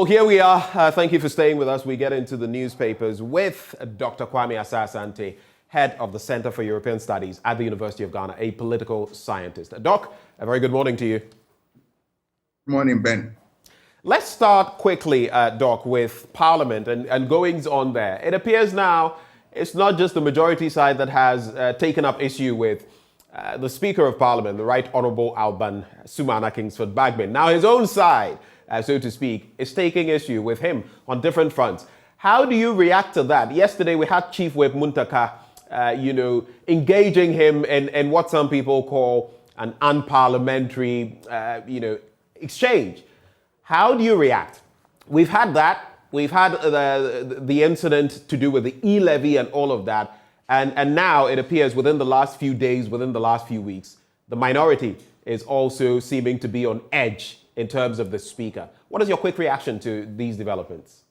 Well, here we are. Thank you for staying with us. We get into the newspapers with Dr. Kwame Asah-Asante, head of the Center for European Studies at the University of Ghana, a political scientist. Doc, a very good morning to you. Good morning, Ben. Let's start quickly, Doc, with Parliament and goings on there. It appears now it's not just the majority side that has taken up issue with the Speaker of Parliament, the Right Honourable Alban Sumana Kingsford Bagbin. Now his own side, so to speak, is taking issue with him on different fronts. How do you react to that? Yesterday we had Chief Whip Muntaka, engaging him in what some people call an unparliamentary, exchange. How do you react? We've had that. We've had the incident to do with the e-levy and all of that. And now it appears within the last few days, within the last few weeks, the minority is also seeming to be on edge in terms of the speaker. What is your quick reaction to these developments?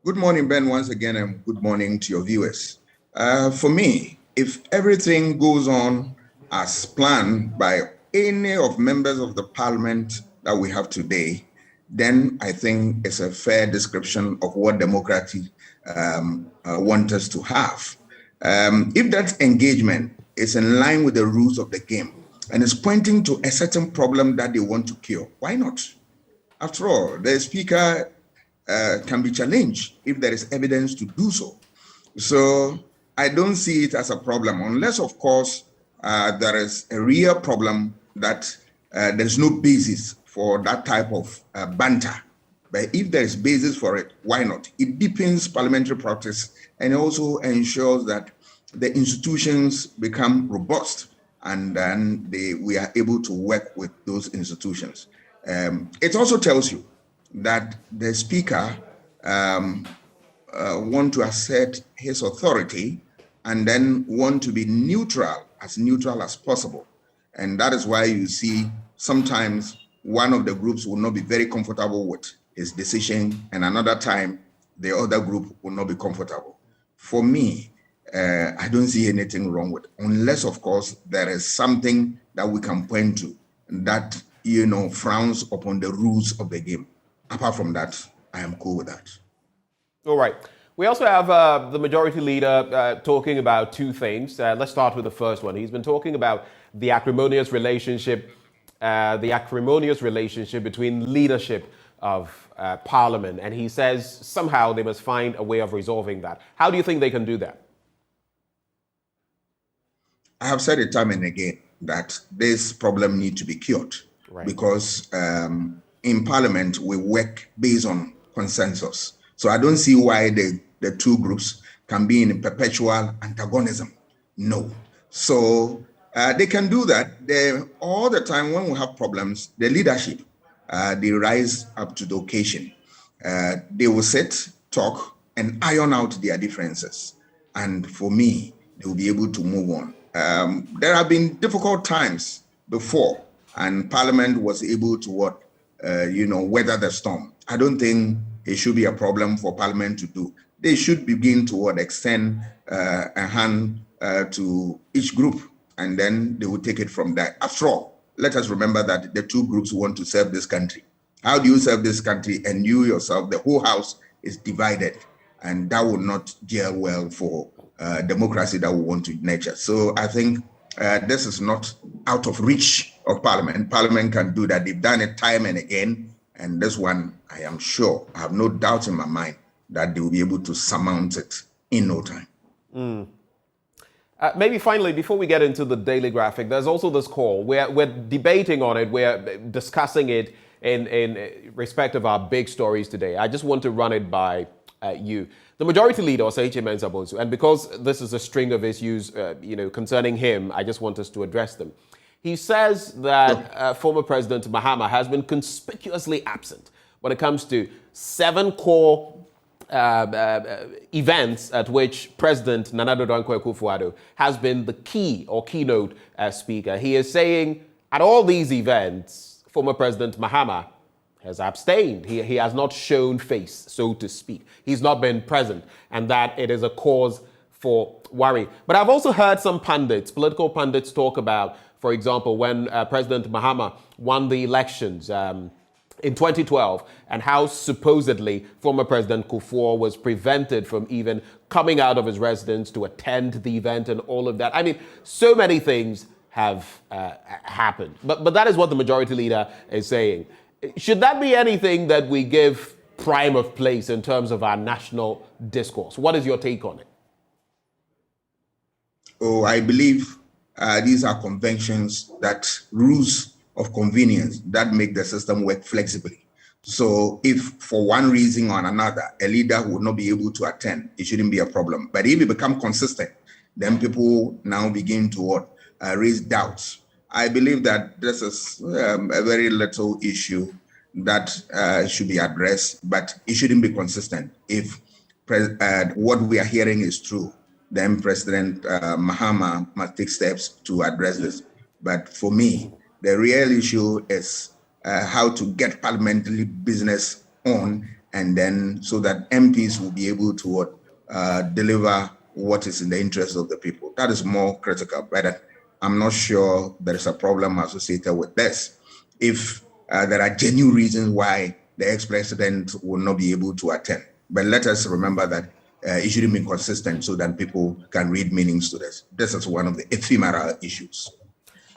Good morning, Ben, once again, and good morning to your viewers. For me, if everything goes on as planned by any of members of the parliament that we have today, then I think it's a fair description of what democracy want us to have. If that engagement is in line with the rules of the game and is pointing to a certain problem that they want to cure, why not? After all, the speaker can be challenged if there is evidence to do so. So I don't see it as a problem, unless, of course, there is a real problem that there's no basis for that type of banter. But if there is basis for it, why not? It deepens parliamentary practice and also ensures that the institutions become robust, and then we are able to work with those institutions. It also tells you that the speaker want to assert his authority and then want to be neutral as possible. And that is why you see sometimes one of the groups will not be very comfortable with his decision, and another time the other group will not be comfortable. For me, I don't see anything wrong with it, unless, of course, there is something that we can point to that, frowns upon the rules of the game. Apart from that, I am cool with that. All right. We also have the majority leader talking about two things. Let's start with the first one. He's been talking about the acrimonious relationship between leadership of Parliament. And he says somehow they must find a way of resolving that. How do you think they can do that? I have said it time and again that this problem needs to be cured, right? Because in Parliament, we work based on consensus. So I don't see why the two groups can be in perpetual antagonism. No. So they can do that. All the time when we have problems, the leadership, they rise up to the occasion. They will sit, talk, and iron out their differences. And for me, they will be able to move on. There have been difficult times before, and Parliament was able to weather the storm. I don't think it should be a problem for Parliament to do. They should begin to extend a hand to each group, and then they will take it from there. After all, let us remember that the two groups want to serve this country. How do you serve this country and you yourself, the whole house is divided, and that will not gel well for democracy that we want to nurture. So I think this is not out of reach of Parliament. Parliament can do that. They've done it time and again. And this one, I am sure, I have no doubt in my mind that they will be able to surmount it in no time. Maybe finally, before we get into the daily graphic, there's also this call. We're debating on it. We're discussing it in respect of our big stories today. I just want to run it by you. The majority leader, Osei Mensa Bonsu, and because this is a string of issues, concerning him, I just want us to address them. He says that former President Mahama has been conspicuously absent when it comes to 7 core events at which President Nana Addo Dankwa Akufo-Addo has been the key or keynote speaker. He is saying at all these events, former President Mahama has abstained. He has not shown face, so to speak. He's not been present, and that it is a cause for worry. But I've also heard some pundits, political pundits, talk about, for example, when President Mahama won the elections in 2012 and how supposedly former President Kufuor was prevented from even coming out of his residence to attend the event and all of that. I mean, so many things have happened. But that is what the majority leader is saying. Should that be anything that we give prime of place in terms of our national discourse? What is your take on it? Oh, I believe these are conventions, that rules of convenience that make the system work flexibly. So if for one reason or another, a leader would not be able to attend, it shouldn't be a problem. But if it becomes consistent, then people now begin to raise doubts. I believe that this is a very little issue that should be addressed, but it shouldn't be consistent. If what we are hearing is true, then President Mahama must take steps to address this. But for me, the real issue is how to get parliamentary business on, and then so that MPs will be able to deliver what is in the interest of the people. That is more critical, but I'm not sure there is a problem associated with this. If there are genuine reasons why the ex-president will not be able to attend. But let us remember that it shouldn't be consistent so that people can read meanings to this. This is one of the ephemeral issues.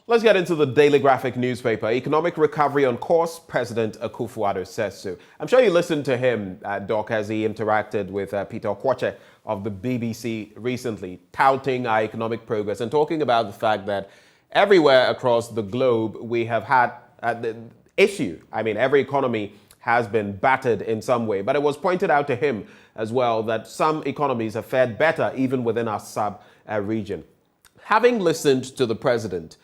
Let's get into the Daily Graphic newspaper. Economic recovery on course, President Akufo-Addo says so. I'm sure you listened to him, Doc, as he interacted with Peter Okwoche of the BBC recently, touting our economic progress and talking about the fact that everywhere across the globe we have had the issue. I mean, every economy has been battered in some way. But it was pointed out to him as well that some economies have fared better even within our sub-region. Having listened to the president,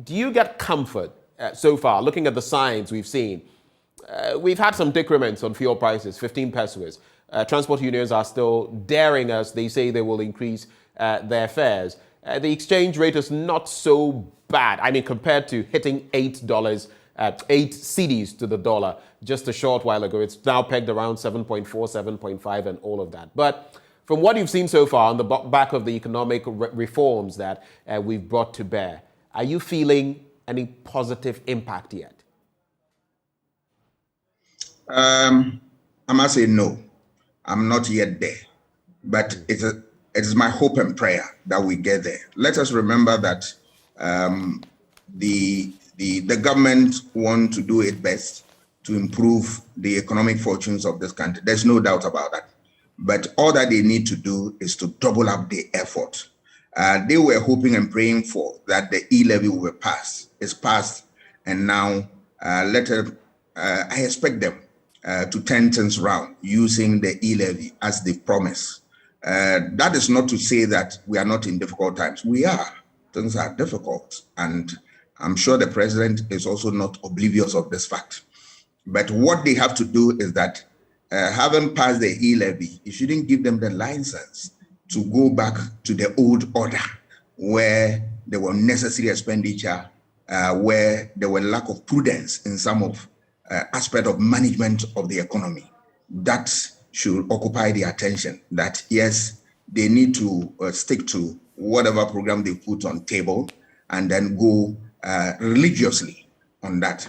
do you get comfort so far, looking at the signs we've seen? We've had some decrements on fuel prices, 15 pesos. Transport unions are still daring us. They say they will increase their fares. The exchange rate is not so bad. I mean, compared to hitting $8, 8 cedis to the dollar just a short while ago. It's now pegged around 7.4, 7.5 and all of that. But from what you've seen so far on the back of the economic reforms that we've brought to bear, are you feeling any positive impact yet? I must say no. I'm not yet there. But it is my hope and prayer that we get there. Let us remember that the government want to do its best to improve the economic fortunes of this country. There's no doubt about that. But all that they need to do is to double up the effort. They were hoping and praying for that the e-levy will pass. It's passed, and now I expect them to turn things around using the e-levy as they promised. That is not to say that we are not in difficult times. We are. Things are difficult, and I'm sure the president is also not oblivious of this fact. But what they have to do is that having passed the e-levy, it shouldn't give them the license to go back to the old order where there were necessary expenditure, where there were lack of prudence in some of aspect of management of the economy. That should occupy the attention, that yes, they need to stick to whatever program they put on table and then go religiously on that.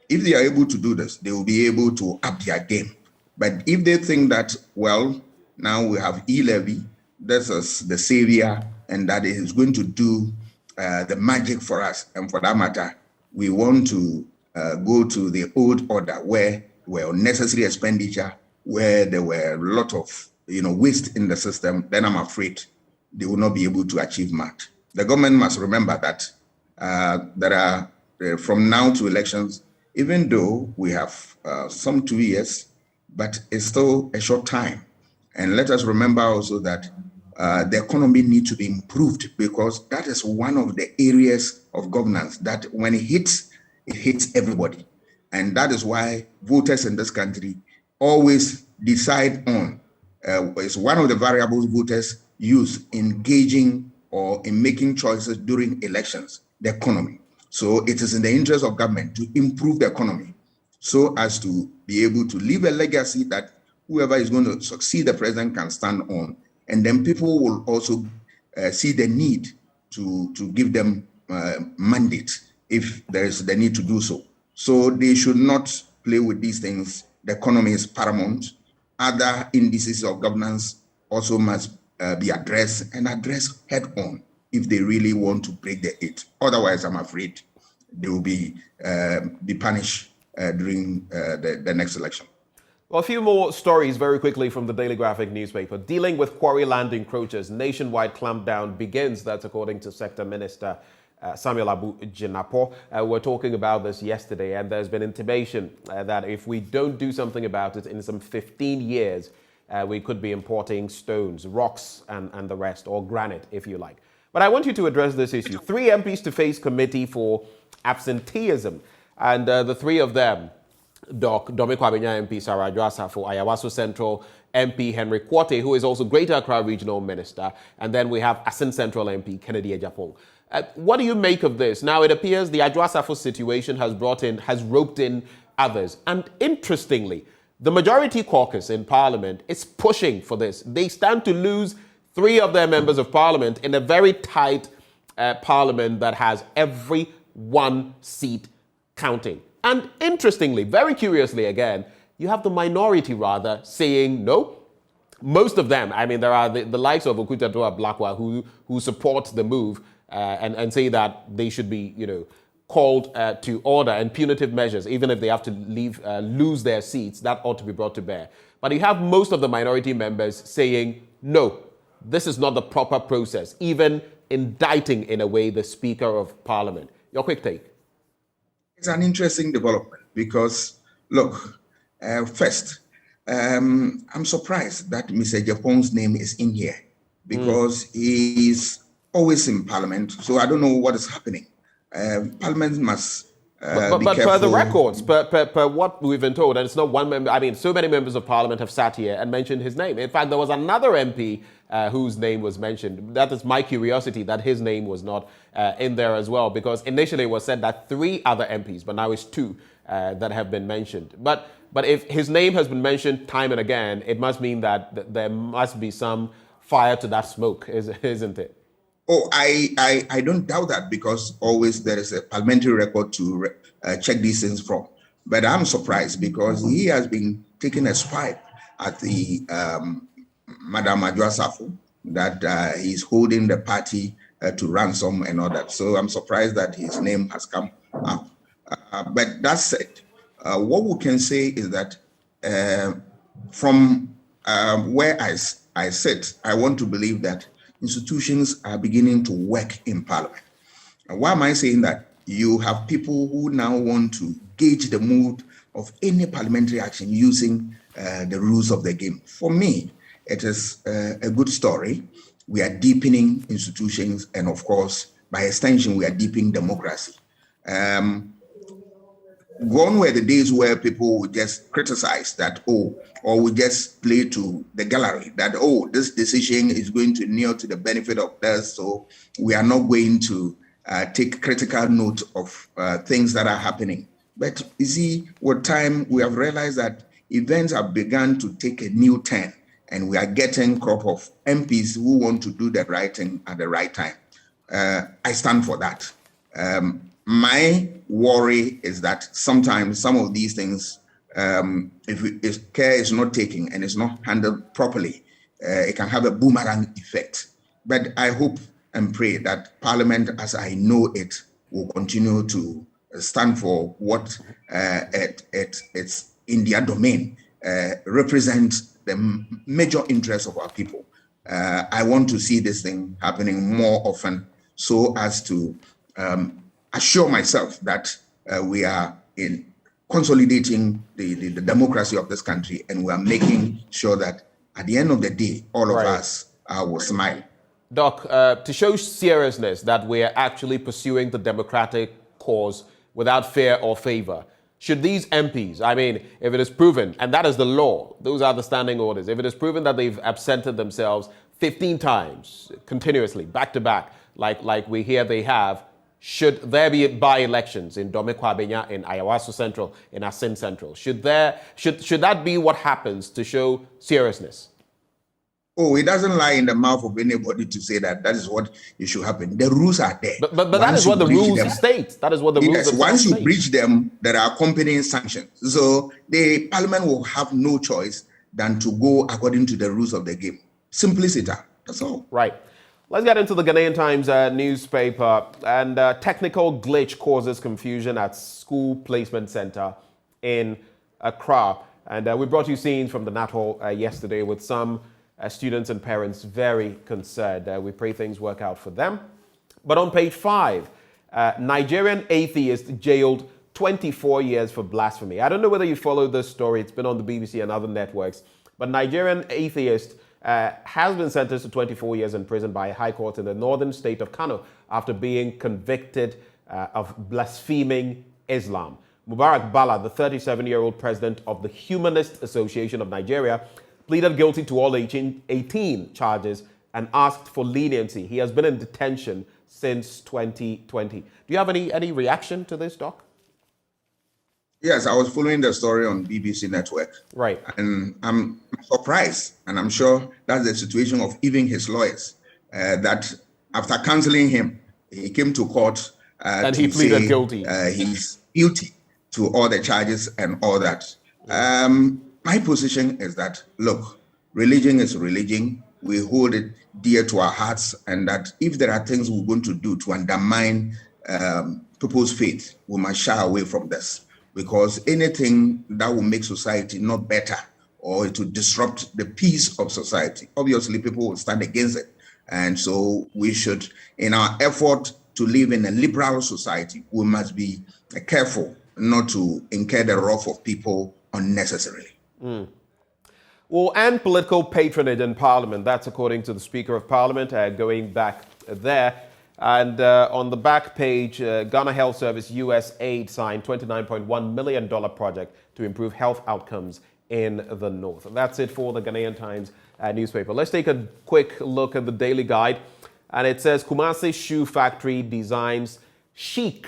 If they are able to do this, they will be able to up their game. But if they think that, well, now we have e-levy, this is the savior, and that is going to do the magic for us, and for that matter, we want to go to the old order where were unnecessary expenditure, where there were a lot of waste in the system, then I'm afraid they will not be able to achieve much. The government must remember that there are, from now to elections, even though we have some 2 years, but it's still a short time. And let us remember also that the economy needs to be improved, because that is one of the areas of governance that when it hits everybody. And that is why voters in this country always decide on, it's one of the variables voters use in gauging or in making choices during elections, the economy. So it is in the interest of government to improve the economy so as to be able to leave a legacy that whoever is going to succeed the president can stand on. And then people will also see the need to give them mandate if there is the need to do so. So they should not play with these things. The economy is paramount. Other indices of governance also must be addressed and addressed head on if they really want to break the eight. Otherwise, I'm afraid they will be punished during the next election. Well, a few more stories very quickly from the Daily Graphic newspaper. Dealing with quarry land encroachers, nationwide clampdown begins. That's according to Sector Minister Samuel Abu Jinapo. We're talking about this yesterday, and there's been intimation that if we don't do something about it in some 15 years, we could be importing stones, rocks, and the rest, or granite, if you like. But I want you to address this issue. 3 MPs to face committee for absenteeism, and the 3 of them, Doc Dome Kwabena MP Sarah Adwoa for Ayawaso Central, MP Henry Quarte, who is also Greater Accra Regional Minister, and then we have Asin Central MP Kennedy Ejapong. What do you make of this? Now, it appears the Adwoa situation has roped in others, and interestingly, the majority caucus in Parliament is pushing for this. They stand to lose 3 of their members of Parliament in a very tight Parliament that has every 1 seat counting. And interestingly, very curiously again, you have the minority rather saying no. Most of them, I mean, there are the likes of Okudzato Ablakwa who support the move and say that they should be, called to order and punitive measures, even if they have to lose their seats, that ought to be brought to bear. But you have most of the minority members saying, no, this is not the proper process, even indicting in a way the Speaker of Parliament. Your quick take. It's an interesting development because, look, first, I'm surprised that Mr. Japong's name is in here because he is always in Parliament. So I don't know what is happening. Parliament must be but careful. Per the records, per what we've been told, and it's not one member, I mean, so many members of Parliament have sat here and mentioned his name. In fact, there was another MP whose name was mentioned. That is my curiosity that his name was not in there as well, because initially it was said that 3 other MPs, but now it's 2 that have been mentioned. But if his name has been mentioned time and again, it must mean that there must be some fire to that smoke, isn't it? Oh, I don't doubt that because always there is a parliamentary record to check these things from. But I'm surprised because he has been taking a swipe at the Madam Adwoa that he's holding the party to ransom and all that. So I'm surprised that his name has come up. But that said, what we can say is that from where I sit, I want to believe that institutions are beginning to work in Parliament. And why am I saying that? You have people who now want to gauge the mood of any parliamentary action using the rules of the game. For me, it is a good story. We are deepening institutions, and of course, by extension, we are deepening democracy. Gone were the days where people would just criticize that, or would just play to the gallery that, this decision is going to kneel to the benefit of us, so we are not going to take critical note of things that are happening. But you see, with time, we have realized that events have begun to take a new turn, and we are getting a crop of MPs who want to do the right thing at the right time. I stand for that. My worry is that sometimes some of these things, if care is not taken and it's not handled properly, it can have a boomerang effect. But I hope and pray that Parliament, as I know it, will continue to stand for what it's in their domain, represents the major interests of our people. I want to see this thing happening more often so as to assure myself that we are in consolidating the democracy of this country, and we are making sure that at the end of the day, all of us will smile. Doc, to show seriousness that we are actually pursuing the democratic cause without fear or favor, should these MPs, I mean, if it is proven, and that is the law, those are the standing orders, if it is proven that they've absented themselves 15 times continuously, back to back, like we hear they have, should there be by-elections in Dome Kwabena, in Ayawaso Central, in Asin Central? Should that be what happens to show seriousness? Oh, it doesn't lie in the mouth of anybody to say that that is what it should happen. The rules are there. But that is what the rules state. That is what the rules Yes, once you state. breach them, there are accompanying sanctions. So the parliament will have no choice than to go according to the rules of the game. Simplicity. That's all. Right. Let's get into the Ghanaian Times newspaper. And technical glitch causes confusion at school placement center in Accra. And we brought you scenes from the Nat Hall yesterday with some students and parents very concerned. We pray things work out for them. But on page 5, Nigerian atheist jailed 24 years for blasphemy. I don't know whether you followed this story. It's been on the BBC and other networks. But Nigerian atheist has been sentenced to 24 years in prison by a high court in the northern state of Kano after being convicted of blaspheming Islam. Mubarak Bala, the 37-year-old president of the Humanist Association of Nigeria, pleaded guilty to all 18 charges and asked for leniency. He has been in detention since 2020. Do you have any reaction to this, Doc? Yes, I was following the story on BBC Network. Right. And I'm surprised, and I'm sure that's the situation of even his lawyers, that after counseling him, he came to court and he pleaded guilty. He's guilty to all the charges and all that. My position is that, look, religion is religion. We hold it dear to our hearts, and that if there are things we're going to do to undermine people's faith, we must shy away from this. Because anything that will make society not better or to disrupt the peace of society, obviously people will stand against it. And so we should, in our effort to live in a liberal society, we must be careful not to incur the wrath of people unnecessarily. Well, and political patronage in Parliament. That's according to the Speaker of Parliament, going back there. And on the back page, Ghana Health Service US aid signed $29.1 million project to improve health outcomes in the north. And that's it for the Ghanaian Times newspaper. Let's take a quick look at the Daily Guide. And it says Kumasi Shoe Factory designs chic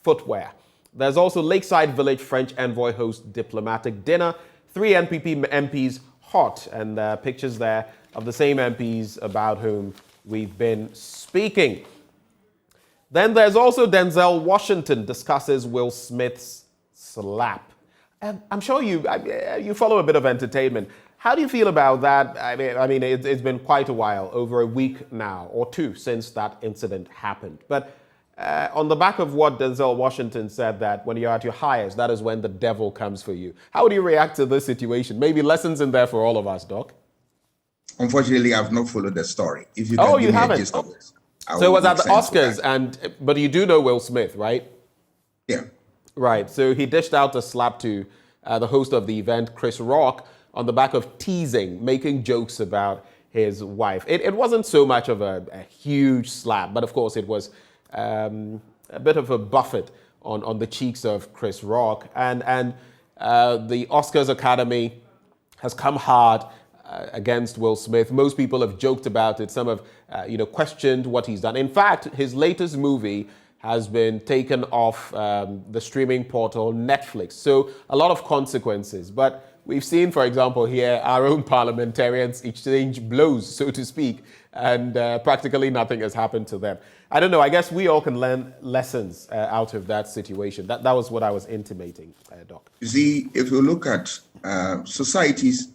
footwear. There's also Lakeside Village French envoy hosts diplomatic dinner. 3 NPP MPs hot, and pictures there of the same MPs about whom we've been speaking. Then there's also Denzel Washington discusses Will Smith's slap. I'm sure you follow a bit of entertainment. How do you feel about that? I mean, it's been quite a while, over a week now or two since that incident happened. But on the back of what Denzel Washington said, that when you're at your highest, that is when the devil comes for you. How would you react to this situation? Maybe lessons in there for all of us, Doc. Unfortunately, I've not followed the story. If you can give me a gist of this. So it was at the Oscars, but you do know Will Smith, right? Yeah. Right. So he dished out a slap to the host of the event, Chris Rock, on the back of teasing, making jokes about his wife. It wasn't so much of a huge slap, but of course it was a bit of a buffet on the cheeks of Chris Rock. And the Oscars Academy has come hard against Will Smith. Most people have joked about it. Some have, questioned what he's done. In fact, his latest movie has been taken off the streaming portal Netflix. So a lot of consequences. But we've seen, for example, here, our own parliamentarians exchange blows, so to speak, and practically nothing has happened to them. I don't know. I guess we all can learn lessons out of that situation. That was what I was intimating, Doc. You see, if you look at societies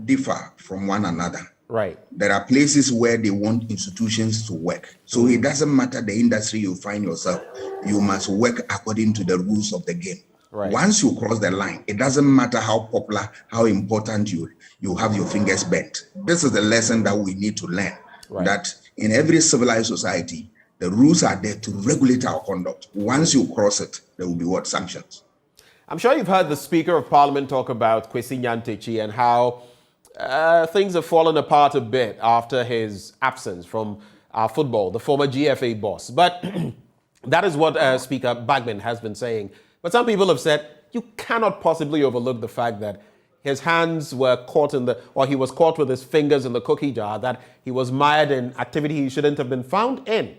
differ from one another. Right. There are places where they want institutions to work. So it doesn't matter the industry you find yourself, you must work according to the rules of the game. Right. Once you cross the line, it doesn't matter how popular, how important you have your fingers bent. This is the lesson that we need to learn. Right. That in every civilized society, the rules are there to regulate our conduct. Once you cross it, there will be what? Sanctions. I'm sure you've heard the Speaker of Parliament talk about Kwesi Nyantakyi and how things have fallen apart a bit after his absence from football, the former GFA boss. But that is what Speaker Bagman has been saying. But some people have said, you cannot possibly overlook the fact that his hands were caught he was caught with his fingers in the cookie jar, that he was mired in activity he shouldn't have been found in.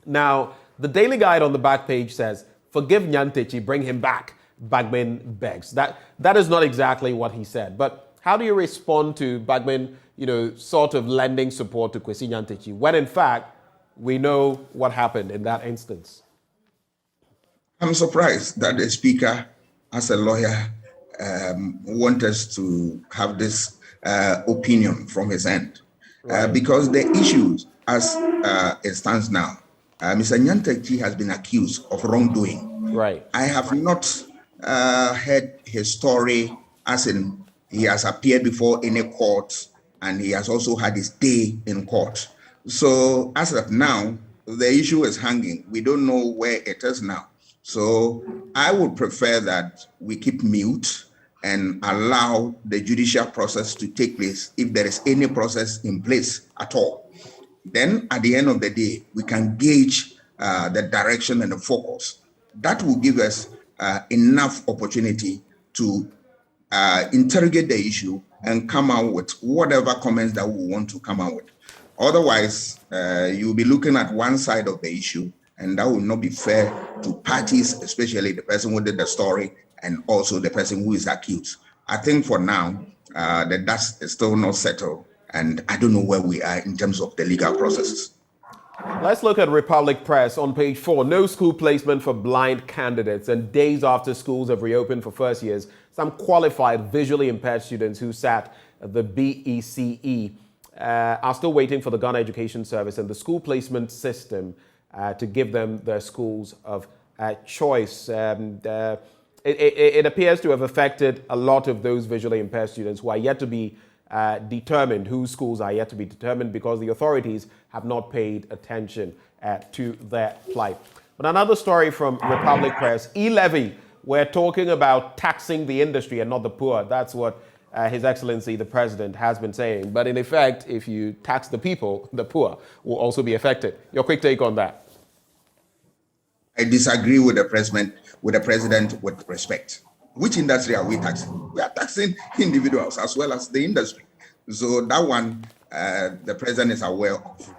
Now, the Daily Guide on the back page says, forgive Nyantakyi, bring him back, Bagman begs. That is not exactly what he said. But How do you respond to Bagman, sort of lending support to Kwesi Nyantakyi when in fact we know what happened in that instance? I'm surprised that the speaker, as a lawyer, want us to have this opinion from his end. Right. Because the issues, as it stands now, Mr. Nyantakyi has been accused of wrongdoing. Right. I have not heard his story, as in he has appeared before any court and he has also had his day in court. So as of now, the issue is hanging. We don't know where it is now. So I would prefer that we keep mute and allow the judicial process to take place if there is any process in place at all. Then at the end of the day, we can gauge the direction and the focus. That will give us enough opportunity to interrogate the issue and come out with whatever comments that we want to come out with. Otherwise, you'll be looking at one side of the issue, and that will not be fair to parties, especially the person who did the story and also the person who is accused. I think for now, the dust is still not settled, and I don't know where we are in terms of the legal processes. Let's look at Republic Press on page 4. No school placement for blind candidates, and days after schools have reopened for first years, some qualified visually impaired students who sat at the BECE are still waiting for the Ghana Education Service and the school placement system to give them their schools of choice. It appears to have affected a lot of those visually impaired students who are yet to be determined, whose schools are yet to be determined, because the authorities have not paid attention to their plight. But another story from Republic Press, e-levy. We're talking about taxing the industry and not the poor. That's what His Excellency the President has been saying. But in effect, if you tax the people, the poor will also be affected. Your quick take on that? I disagree with the president with respect. Which industry are we taxing? We are taxing individuals as well as the industry. So that one, the president is aware of.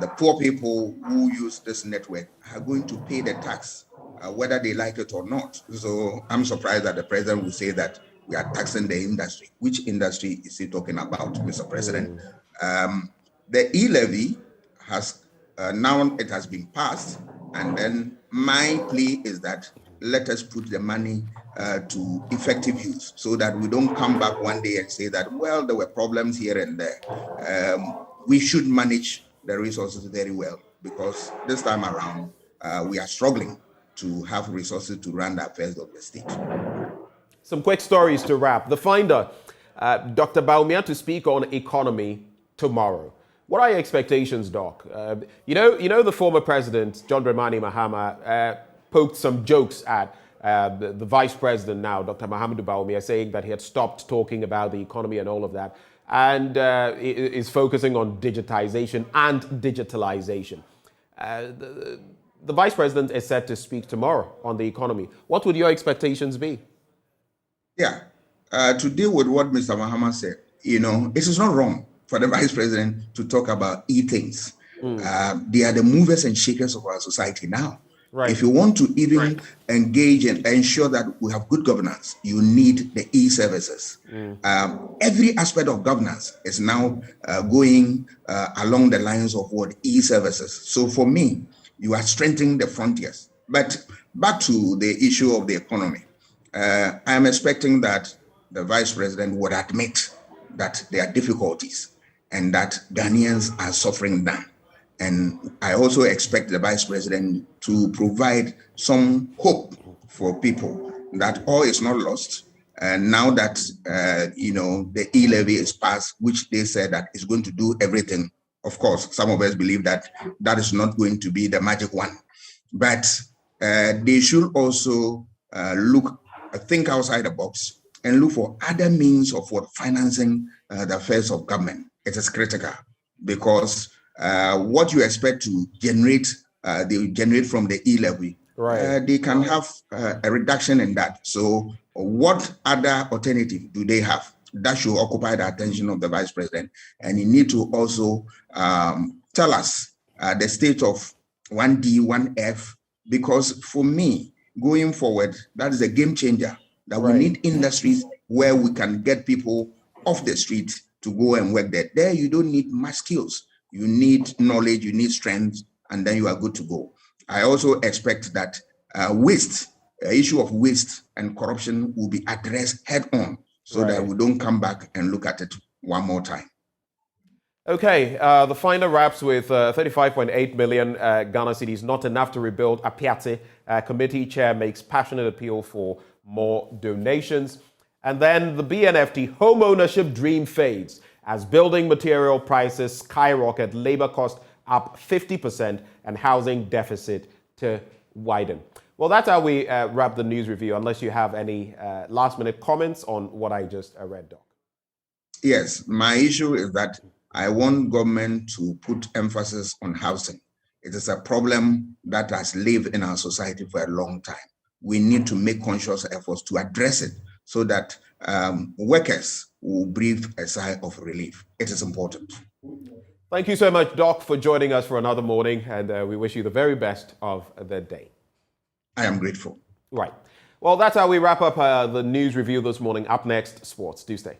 The poor people who use this network are going to pay the tax, whether they like it or not. So I'm surprised that the president will say that we are taxing the industry. Which industry is he talking about, Mr. President? The e-levy has, now it has been passed, and then my plea is that let us put the money to effective use so that we don't come back one day and say that, well, there were problems here and there. We should manage the resources very well, because this time around, we are struggling to have resources to run the affairs of the state. Some quick stories to wrap. The Finder, Dr. Bawumia to speak on economy tomorrow. What are your expectations, Doc? You know the former president, John Dramani Mahama, poked some jokes at the vice president now, Dr. Mahamudu Bawumia, saying that he had stopped talking about the economy and all of that, and is focusing on digitization and digitalization. The vice president is set to speak tomorrow on the economy. What would your expectations be? Yeah, to deal with what Mr. Mahama said, it is not wrong for the vice president to talk about things. They are the movers and shakers of our society now. Right. If you want to even engage and ensure that we have good governance, you need the e-services. Every aspect of governance is now going along the lines of what e-services. So for me, you are strengthening the frontiers. But back to the issue of the economy, I am expecting that the vice president would admit that there are difficulties and that Ghanaians are suffering now. And I also expect the vice president to provide some hope for people that all is not lost. And now that, the e-levy is passed, which they said that is going to do everything. Of course, some of us believe that that is not going to be the magic one. But they should also think outside the box and look for other means of financing the affairs of government. It is critical because what you expect to generate, they generate from the e-levy, they can have a reduction in that. So what other alternative do they have? That should occupy the attention of the vice president. And you need to also tell us the state of 1D, 1F, because for me, going forward, that is a game changer, that we need industries where we can get people off the street to go and work there. There, you don't need much skills. You need knowledge, you need strength, and then you are good to go. I also expect that issue of waste and corruption will be addressed head on so that we don't come back and look at it one more time. Okay, the final wraps with 35.8 million Ghana cedis, not enough to rebuild Apiate. Committee chair makes passionate appeal for more donations. And then the BNFT home ownership dream fades as building material prices skyrocket, labor cost up 50%, and housing deficit to widen. Well, that's how we wrap the news review, unless you have any last-minute comments on what I just read, Doc. Yes, my issue is that I want government to put emphasis on housing. It is a problem that has lived in our society for a long time. We need to make conscious efforts to address it so that workers will breathe a sigh of relief. It is important. Thank you so much, Doc, for joining us for another morning, and we wish you the very best of the day. I am grateful. Right. Well, that's how we wrap up the news review this morning. Up next, sports. Do stay.